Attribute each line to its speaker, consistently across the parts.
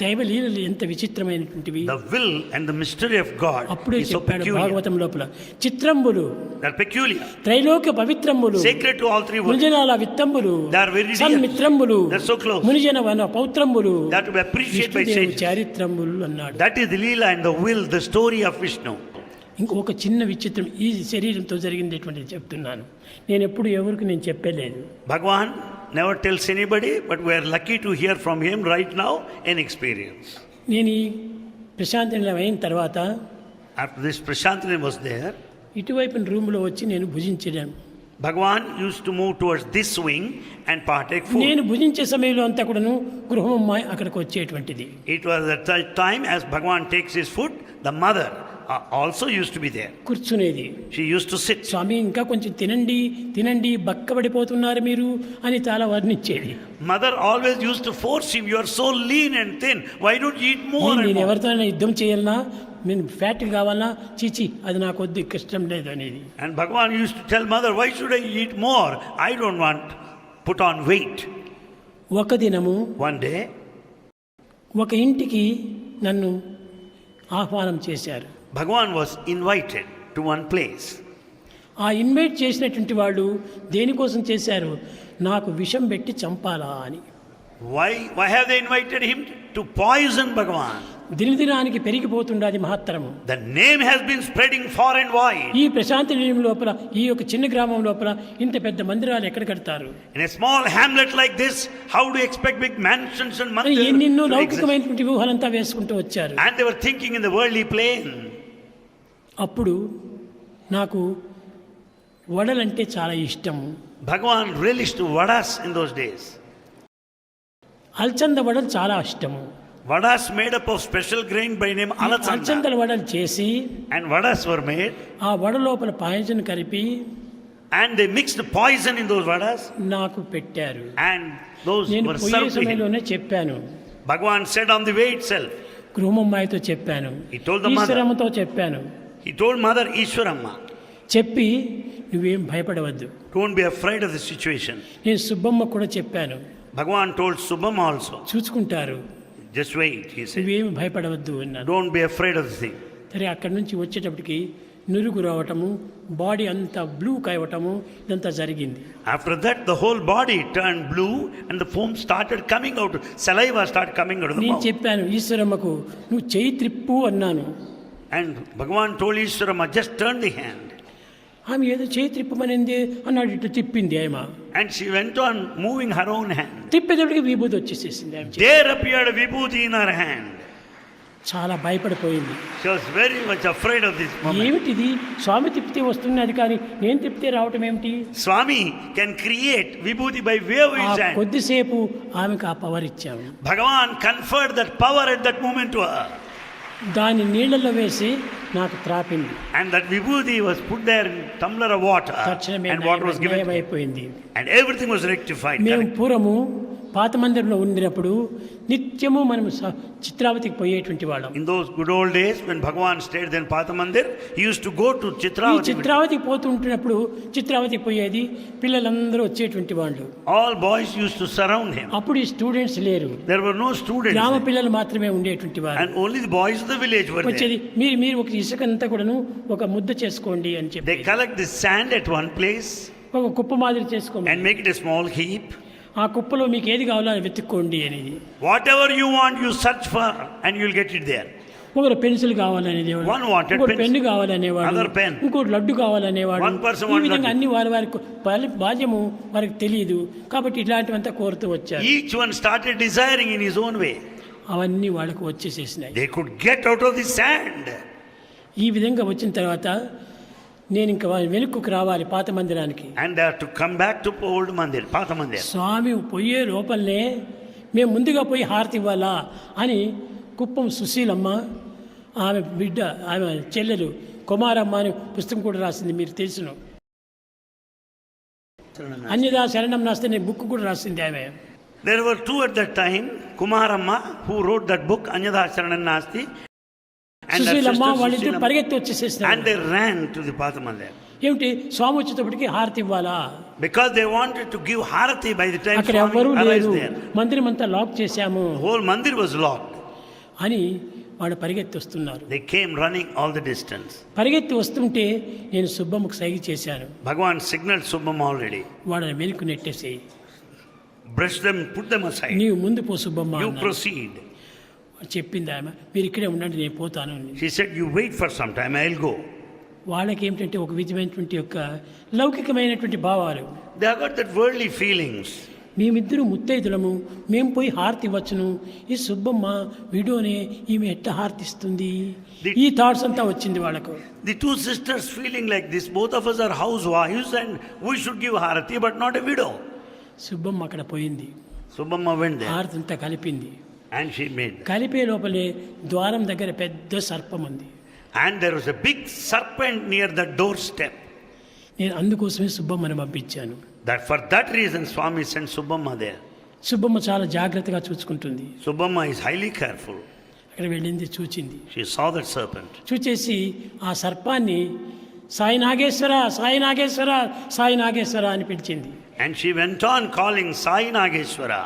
Speaker 1: దైవ లీలలు ఎంత విచిత్రమైనటువంటివి.
Speaker 2: The will and the mystery of God
Speaker 1: అప్పుడే
Speaker 2: is so
Speaker 1: చెప్పాడు
Speaker 2: peculiar.
Speaker 1: భాగవతం లోపల చిత్రంబులు,
Speaker 2: They are peculiar,
Speaker 1: Trailokya పవిత్రంబులు,
Speaker 2: sacred to all three worlds.
Speaker 1: మునిజనాల విత్తంబులు,
Speaker 2: They are very dear.
Speaker 1: సన్మిత్రంబులు,
Speaker 2: They are so close.
Speaker 1: మునిజన వన పౌత్రంబులు,
Speaker 2: They are to be appreciated by
Speaker 1: విష్ణుదేవు
Speaker 2: sages.
Speaker 1: చారిత్రంబులు అన్నాడు.
Speaker 2: That is the Leela and the will, the story of Vishnu.
Speaker 1: ఇంకొక చిన్న విచిత్రం ఈ శరీరంతో జరిగిందేటువంటిది చెప్తున్నాను. నేను ఎప్పుడు ఎవరికి నేను చెప్పలేదు.
Speaker 2: Bhagavan never tells anybody, but we are lucky to hear from him right now an experience.
Speaker 1: నేను ఈ ప్రశాంతి నిలయం అయిన తర్వాత
Speaker 2: After this Prashantini was there,
Speaker 1: ఇటువైపు రూమ్లో వచ్చి నేను భుజించాను.
Speaker 2: Bhagavan used to move towards this wing and partake food.
Speaker 1: నేను భుజించే సమయంలో అంతా కూడాను గృహమ్మాయి అక్కడికి వచ్చేటువంటిది.
Speaker 2: It was at that time as Bhagavan takes his food, the mother also used to be there.
Speaker 1: కూర్చునేది.
Speaker 2: She used to sit.
Speaker 1: స్వామి ఇంకా కొంచెం తినండి తినండి బక్కబడిపోతున్నారు మీరు అని చాలా వర్ణించేది.
Speaker 2: Mother always used to force him, you are so lean and thin, why don't you eat more and
Speaker 1: నేను
Speaker 2: more?
Speaker 1: ఎవరితో యుద్ధం చేయాలన్నా నేను ఫ్యాట్ కావాలన్నా చీచి అది నాకు వద్దు ఇష్టం లేదు అనేది.
Speaker 2: And Bhagavan used to tell mother, why should I eat more? I don't want put on weight.
Speaker 1: ఒక దినము
Speaker 2: One day,
Speaker 1: ఒక ఇంటికి నన్ను ఆహ్వానం చేశారు.
Speaker 2: Bhagavan was invited to one place.
Speaker 1: ఆ ఇన్వైట్ చేసినటువంటి వాళ్ళు దేనికోసం చేశారు? నాకు విషం పెట్టి చంపాలా అని.
Speaker 2: Why have they invited him? To poison Bhagavan.
Speaker 1: దినదినానికి పెరిగిపోతుండది మహత్తరము.
Speaker 2: The name has been spreading far and wide.
Speaker 1: ఈ ప్రశాంతి నిలయం లోపల ఈ యొక్క చిన్న గ్రామం లోపల ఇంత పెద్ద మందిరాలు ఎక్కడ కడతారు?
Speaker 2: In a small hamlet like this, how do you expect big mansions and mandirs?
Speaker 1: ఎన్నెన్నో లౌకికమైనటువంటి వ్యూహాలంతా వేసుకుంటూ వచ్చారు.
Speaker 2: And they were thinking in the worldly plane.
Speaker 1: అప్పుడు నాకు వడలంటే చాలా ఇష్టం.
Speaker 2: Bhagavan relished vadas in those days.
Speaker 1: అల్చంద వడలు చాలా ఇష్టము.
Speaker 2: Vadas made up of special grain by name Alachanda.
Speaker 1: అల్చందల వడలు చేసి
Speaker 2: And vadas were made.
Speaker 1: ఆ వడ లోపల పాయసం కలిపి
Speaker 2: And they mixed poison in those vadas.
Speaker 1: నాకు పెట్టారు.
Speaker 2: And those
Speaker 1: నేను
Speaker 2: were
Speaker 1: పోయే
Speaker 2: served to him.
Speaker 1: సమయంలోనే చెప్పాను.
Speaker 2: Bhagavan said on the way itself.
Speaker 1: గృహమ్మాయితో చెప్పాను.
Speaker 2: He told the mother.
Speaker 1: ఈశ్వరమ్మతో చెప్పాను.
Speaker 2: He told mother Ishwaramma,
Speaker 1: చెప్పి నువ్వేం భయపడవద్దు.
Speaker 2: don't be afraid of the situation.
Speaker 1: నేను సుబ్బమ్మ కూడా చెప్పాను.
Speaker 2: Bhagavan told Subham also,
Speaker 1: చూసుకుంటారు,
Speaker 2: just wait, he said.
Speaker 1: నువ్వేమి భయపడవద్దు అన్నాను.
Speaker 2: Don't be afraid of the thing.
Speaker 1: సరే అక్కడి నుంచి వచ్చేటప్పటికి నురుగు రావటము, బాడీ అంతా బ్లూ కావటము ఇదంతా జరిగింది.
Speaker 2: After that the whole body turned blue and the foam started coming out, saliva started coming out of the
Speaker 1: నేను
Speaker 2: mouth.
Speaker 1: చెప్పాను ఈశ్వరమ్మకు నువ్వు చెయ్యి త్రిప్పు అన్నాను.
Speaker 2: And Bhagavan told Ishwaramma, just turn the hand.
Speaker 1: ఆమె ఏదో చేయి త్రిప్పమనింది అన్నాడు. ఇటు తిప్పింది ఆమె.
Speaker 2: And she went on moving her own hand.
Speaker 1: తిప్పేటప్పటికి విభూతి వచ్చేసేసింది ఆమె.
Speaker 2: There appeared Vibhuti in her hand.
Speaker 1: చాలా భయపడిపోయింది.
Speaker 2: She was very much afraid of this moment.
Speaker 1: ఏమిటిది స్వామి తిప్పితే వస్తున్నది కానీ నేను తిప్పితే రావటం ఏమిటి?
Speaker 2: Swami can create Vibhuti by way of his hand.
Speaker 1: కొద్దిసేపు ఆమెకు ఆ పవర్ ఇచ్చాము.
Speaker 2: Bhagavan conferred that power at that moment to her.
Speaker 1: దాన్ని నీళ్ళలో వేసి నాకు త్రాపింది.
Speaker 2: And that Vibhuti was put there in tumbler of water.
Speaker 1: తక్షణమే
Speaker 2: And water was given.
Speaker 1: అయిపోయింది.
Speaker 2: And everything was rectified.
Speaker 1: మేము పూర్వము పాత మందిరంలో ఉండినప్పుడు నిత్యము మనం చిత్రావతికి పోయేటువంటి వాళ్ళం.
Speaker 2: In those good old days when Bhagavan stayed in Pathamandir, he used to go to
Speaker 1: ఈ
Speaker 2: Chitravati.
Speaker 1: చిత్రావతికి పోతుంటున్నప్పుడు చిత్రావతికి పోయేది పిల్లలందరూ వచ్చేటువంటి వాళ్ళు.
Speaker 2: All boys used to surround him.
Speaker 1: అప్పుడు ఈ స్టూడెంట్స్ లేరు.
Speaker 2: There were no students.
Speaker 1: గ్రామ
Speaker 2: There.
Speaker 1: పిల్లలు మాత్రమే ఉండేటువంటి వారు.
Speaker 2: And only the boys of the village were
Speaker 1: వచ్చేది
Speaker 2: there.
Speaker 1: మీరు ఒక ఇసుకంతా కూడాను ఒక ముద్ద చేసుకోండి అని
Speaker 2: They
Speaker 1: చెప్పి
Speaker 2: collect the sand at one place
Speaker 1: ఒక కుప్ప మాదిరి చేసుకోండి.
Speaker 2: and make it a small heap.
Speaker 1: ఆ కుప్పలో మీకు ఏది కావాలో అది వెతుక్కోండి అనేది.
Speaker 2: Whatever you want, you search for and you'll get it there.
Speaker 1: ఒకరు పెన్సిల్ కావాలనేది,
Speaker 2: One wanted
Speaker 1: ఇంకోటి
Speaker 2: pencil.
Speaker 1: పెన్ను కావాలనేవాడు,
Speaker 2: Other pen.
Speaker 1: ఇంకోటి లడ్డు కావాలనేవాడు.
Speaker 2: One person
Speaker 1: ఈ
Speaker 2: wanted
Speaker 1: విధంగా
Speaker 2: laddu.
Speaker 1: అన్ని వారి బాధ్యము వారికి తెలియదు కాబట్టి ఇట్లాంటివంతా కోరుతూ వచ్చారు.
Speaker 2: Each one started desiring in his own way.
Speaker 1: అవన్నీ వాళ్ళకు వచ్చేసేసినాయి.
Speaker 2: They could get out of the sand.
Speaker 1: ఈ విధంగా వచ్చిన తర్వాత నేను ఇంకా వెనుకకు రావాలి పాత మందిరానికి.
Speaker 2: And they have to come back to old mandir, Patha Mandir.
Speaker 1: స్వామి పోయే లోపలనే మేము ముందుగా పోయి హారతి ఇవ్వాలా అని కుప్పం సుశీలమ్మ ఆమె బిడ్డ ఆమె చెల్లెలు కుమారమ్మ అని పుస్తకం కూడా రాసింది, మీరు తెలుసును. అన్యదా శరణం నాస్తే నేను బుక్ కూడా రాసింది ఆమె.
Speaker 2: There were two at that time, Kumaramma, who wrote that book, Anyada Sharanam Nasti, and that
Speaker 1: Susheelamma
Speaker 2: sister
Speaker 1: వాళ్ళిద్దరు
Speaker 2: Sushilama,
Speaker 1: పరిగెత్తి
Speaker 2: and
Speaker 1: వచ్చేసేసినారు.
Speaker 2: they ran to the Patha Mandir.
Speaker 1: ఏమిటి స్వామి వచ్చేటప్పటికి హారతి ఇవ్వాలా?
Speaker 2: Because they wanted to give Harati by the time
Speaker 1: అక్కడ
Speaker 2: Swami
Speaker 1: ఎవ్వరూ
Speaker 2: arrived
Speaker 1: లేదు,
Speaker 2: there.
Speaker 1: మందిరం అంతా లాక్ చేశాము.
Speaker 2: The whole mandir was locked.
Speaker 1: అని వాళ్ళు పరిగెత్తి వస్తున్నారు.
Speaker 2: They came running all the distance.
Speaker 1: పరిగెత్తి వస్తుంటే నేను సుబ్బమ్మకు సైగ చేశాను.
Speaker 2: Bhagavan signaled Subbamma already.
Speaker 1: వాళ్ళని వెనుక నెట్టేసేయి,
Speaker 2: Brush them, put them aside.
Speaker 1: నీవు ముందు పో సుబ్బమ్మ
Speaker 2: You
Speaker 1: అన్నాను.
Speaker 2: proceed.
Speaker 1: చెప్పింది ఆమె, మీరు ఇక్కడే ఉండండి నేను పోతాను అని.
Speaker 2: She said, you wait for some time, I'll go.
Speaker 1: వాళ్ళకి ఏమిటంటే ఒక విధమైనటువంటి యొక్క లౌకికమైనటువంటి భావాలు.
Speaker 2: They have got that worldly feelings.
Speaker 1: మేమిద్దరు ముత్తైదులము, మేము పోయి హారతి ఇవ్వచ్చును, ఈ సుబ్బమ్మ విడోనే ఈమె ఎట్ట హారతిస్తుంది, ఈ థాట్స్ అంతా వచ్చింది వాళ్ళకు.
Speaker 2: The two sisters feeling like this, both of us are housewives and we should give harati but not a widow.
Speaker 1: Subbamma అక్కడ పోయింది,
Speaker 2: Subbamma went there
Speaker 1: హారతి అంతా కలిపింది.
Speaker 2: and she made.
Speaker 1: కలిపే లోపలే ద్వారం దగ్గర పెద్ద సర్పం ఉంది.
Speaker 2: And there was a big serpent near the doorstep.
Speaker 1: నేను అందుకోసమే సుబ్బమ్మని పంపించాను.
Speaker 2: That for that reason Swami sent Subbamma there.
Speaker 1: Subbamma చాలా జాగ్రత్తగా చూసుకుంటుంది.
Speaker 2: Subbamma is highly careful.
Speaker 1: అక్కడ వెళ్ళింది, చూచింది.
Speaker 2: She saw that serpent.
Speaker 1: చూచేసి ఆ సర్పాన్ని సాయి నాగేశ్వర, సాయి నాగేశ్వర, సాయి నాగేశ్వర అని పిలిచింది.
Speaker 2: And she went on calling Sai Nageshwara.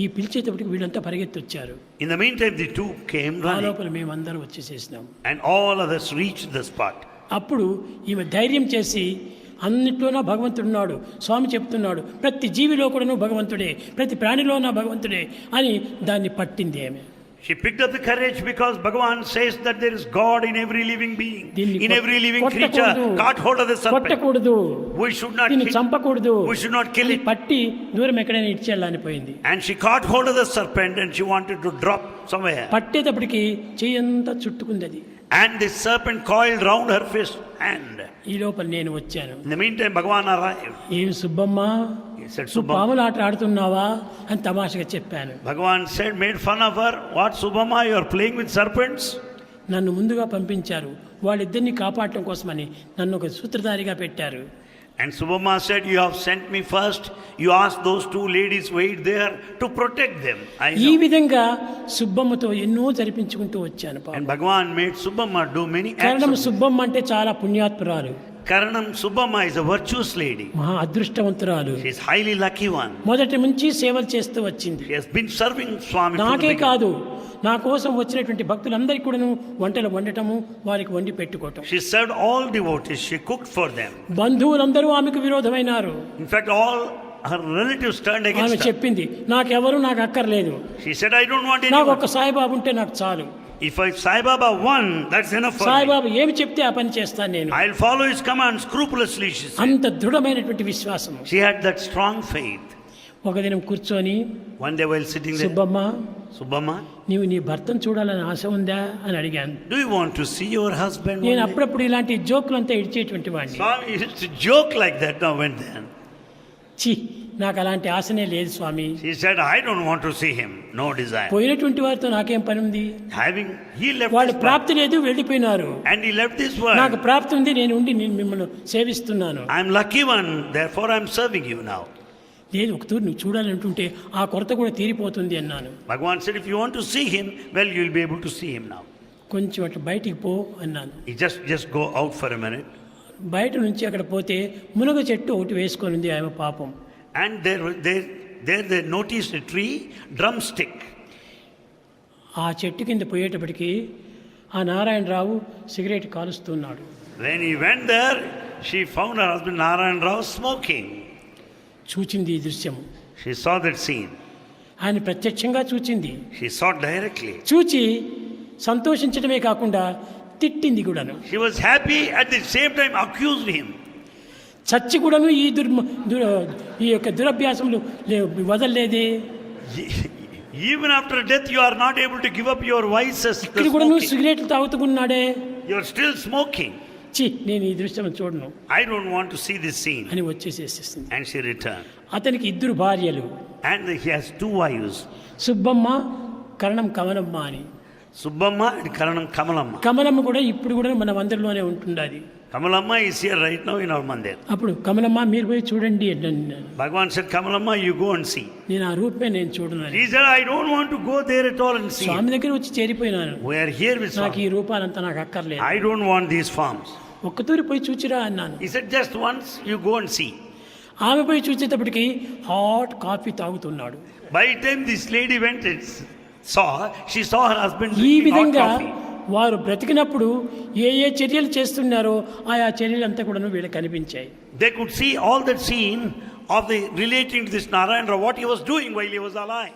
Speaker 1: ఈ పిలిచేటప్పటికి వీళ్ళంతా పరిగెత్తి వచ్చారు.
Speaker 2: In the meantime the two came
Speaker 1: ఆ
Speaker 2: running
Speaker 1: లోపల మేమందరం వచ్చేసేసినాం.
Speaker 2: and all others reached the spot.
Speaker 1: అప్పుడు ఈమె ధైర్యం చేసి, అన్నిట్లోనా భగవంతుడున్నాడు, స్వామి చెప్తున్నాడు, ప్రతి జీవిలో కూడాను భగవంతుడే, ప్రతి ప్రాణిలోనా భగవంతుడే అని దాన్ని పట్టింది ఆమె.
Speaker 2: She picked up the courage because Bhagavan says that there is God in every living being, in every living creature. Caught hold of the serpent.
Speaker 1: కొట్టకూడదు,
Speaker 2: We should not
Speaker 1: దీన్ని
Speaker 2: kill.
Speaker 1: చంపకూడదు,
Speaker 2: We should not kill it.
Speaker 1: పట్టి దూరం ఎక్కడైనా ఇచ్చేయాలని పోయింది.
Speaker 2: And she caught hold of the serpent and she wanted to drop somewhere.
Speaker 1: పట్టేటప్పటికి చెయ్యంతా చుట్టుకుంది అది.
Speaker 2: And the serpent coiled round her fist hand.
Speaker 1: ఈ లోపల నేను వచ్చాను.
Speaker 2: In the meantime Bhagavan arrived.
Speaker 1: ఏం సుబ్బమ్మ,
Speaker 2: He said,
Speaker 1: నువ్వు
Speaker 2: Subbamma.
Speaker 1: పాములు ఆట ఆడుతున్నావా అని తమాషగా చెప్పాను.
Speaker 2: Bhagavan said, made fun of her. What, Subbamma, you are playing with serpents?
Speaker 1: నన్ను ముందుగా పంపించారు, వాళ్ళిద్దరిని కాపాడటం కోసమని నన్ను ఒక సూత్రధారిగా పెట్టారు.
Speaker 2: And Subbamma said, you have sent me first. You asked those two ladies wait there to protect them. I
Speaker 1: ఈ
Speaker 2: know.
Speaker 1: విధంగా సుబ్బమ్మతో ఎన్నో జరిపించుకుంటూ వచ్చాను.
Speaker 2: And Bhagavan made Subbamma do many acts.
Speaker 1: కారణం
Speaker 2: of-
Speaker 1: సుబ్బమ్మ అంటే చాలా పుణ్యాత్పురాలు,
Speaker 2: Karanam Subbamma is a virtuous lady.
Speaker 1: మహా అదృష్టవంతురాలు.
Speaker 2: She is highly lucky one.
Speaker 1: మొదటి నుంచి సేవలు చేస్తూ వచ్చింది.
Speaker 2: She has been serving Swami from the
Speaker 1: నాకే
Speaker 2: beginning.
Speaker 1: కాదు, నా కోసం వచ్చినటువంటి భక్తులందరికీ కూడాను వంటలు వండటము, వారికి వండి పెట్టుకోవటం.
Speaker 2: She served all devotees. She cooked for them.
Speaker 1: బంధువులందరూ ఆమెకు విరోధమైనారు.
Speaker 2: In fact, all her relatives turned
Speaker 1: ఆమె
Speaker 2: against her.
Speaker 1: చెప్పింది, నాకెవరు నాకు అక్కర్లేదు,
Speaker 2: She said, I don't want
Speaker 1: నాకు
Speaker 2: anyone.
Speaker 1: ఒక్క సాయిబాబు ఉంటే నాకు చాలు.
Speaker 2: If Sai Baba won, that's enough for me.
Speaker 1: Saibaba ఏమి చెప్తే ఆ పని చేస్తాను నేను.
Speaker 2: I'll follow his command scrupulously, she said.
Speaker 1: అంత దృఢమైనటువంటి విశ్వాసం.
Speaker 2: She had that strong faith.
Speaker 1: ఒక దినం కూర్చొని,
Speaker 2: One day while sitting there,
Speaker 1: Subbamma,
Speaker 2: Subbamma,
Speaker 1: నీవు నీ భర్తను చూడాలని ఆశ ఉందా అని అడిగాను.
Speaker 2: do you want to see your husband?
Speaker 1: నేను
Speaker 2: one day?
Speaker 1: అప్పుడప్పుడు ఇలాంటి జోకులంతా ఇడిచేటువంటి వాడిని.
Speaker 2: Swami used to joke like that now and then.
Speaker 1: చి, నాకు అలాంటి ఆశనే లేదు స్వామి.
Speaker 2: She said, I don't want to see him. No desire.
Speaker 1: పోయినటువంటి వారితో నాకేం పని ఉంది,
Speaker 2: He left
Speaker 1: వాళ్ళు
Speaker 2: this world.
Speaker 1: ప్రాప్తి లేదు, వెళ్ళిపోయినారు.
Speaker 2: And he left this
Speaker 1: నాకు
Speaker 2: world.
Speaker 1: ప్రాప్తి ఉంది, నేను ఉండి నేను మిమ్మల్ని సేవిస్తున్నాను.
Speaker 2: I'm lucky one, therefore I'm serving you now.
Speaker 1: లేదు, ఒక తూరు నువ్వు చూడాలంటుంటే ఆ కొరత కూడా తీరిపోతుంది అన్నాను.
Speaker 2: Bhagavan said, if you want to see him, well, you'll be able to see him now.
Speaker 1: కొంచెం అటు బయటికి పో అన్నాను.
Speaker 2: He just go out for a minute.
Speaker 1: బయట నుంచి అక్కడ పోతే మునగ చెట్టు ఒకటి వేసుకొని ఉంది ఆమె పాపం.
Speaker 2: And there they noticed a tree, drumstick.
Speaker 1: ఆ చెట్టు కింద పోయేటప్పటికి ఆ నారాయణరావు సిగరెట్ కాలుస్తున్నాడు.
Speaker 2: When he went there, she found her husband Narayan Rao smoking.
Speaker 1: చూచింది ఈ దృశ్యం.
Speaker 2: She saw that scene.
Speaker 1: ఆయన ప్రత్యక్షంగా చూచింది.
Speaker 2: She saw directly.
Speaker 1: చూచి సంతోషించడమే కాకుండా తిట్టింది కూడాను.
Speaker 2: She was happy, at the same time accused him.
Speaker 1: చచ్చి కూడాను ఈ యొక్క దురభ్యాసములు వదలలేదే.
Speaker 2: Even after death, you are not able to give up your vices.
Speaker 1: ఇక్కడ కూడాను సిగరెట్లు తాగుతున్నాడే.
Speaker 2: You are still smoking.
Speaker 1: చి, నేను ఈ దృశ్యం చూడను,
Speaker 2: I don't want to see this scene.
Speaker 1: అని వచ్చేసేసింది.
Speaker 2: And she returned.
Speaker 1: అతనికి ఇద్దరు భార్యలు,
Speaker 2: And he has two wives,
Speaker 1: Subbamma, కరణం కమలమ్మ అని.
Speaker 2: Subbamma and Karanam Kamalamma.
Speaker 1: Kamalamma కూడా ఇప్పుడు కూడా మన మందిరంలోనే ఉంటుండాలి.
Speaker 2: Kamalamma is here right now in our mandir.
Speaker 1: అప్పుడు కమలమ్మ మీరు పోయి చూడండి అన్నాను.
Speaker 2: Bhagavan said, Kamalamma, you go and see.
Speaker 1: నేను ఆ రూపమే నేను చూడను.
Speaker 2: He said, I don't want to go there at all and see.
Speaker 1: స్వామి దగ్గర వచ్చి చేరిపోయినాను.
Speaker 2: We are here with
Speaker 1: నాకు
Speaker 2: Swami.
Speaker 1: ఈ రూపాలంతా నాకు అక్కర్లేదు.
Speaker 2: I don't want these forms.
Speaker 1: ఒక్కతూరి పోయి చూచిరా అన్నాను.
Speaker 2: He said, just once you go and see.
Speaker 1: ఆమె పోయి చూసేటప్పటికి హాట్ కాఫీ తాగుతున్నాడు.
Speaker 2: By the time this lady went, she saw her husband
Speaker 1: ఈ
Speaker 2: drinking hot
Speaker 1: విధంగా
Speaker 2: coffee.
Speaker 1: వారు బ్రతికినప్పుడు ఏ ఏ చర్యలు చేస్తున్నారో ఆయా చర్యలంతా కూడా వీళ్ళకి కనిపించాయి.
Speaker 2: They could see all that scene of the relating to this Narayana, what he was doing while he was alive.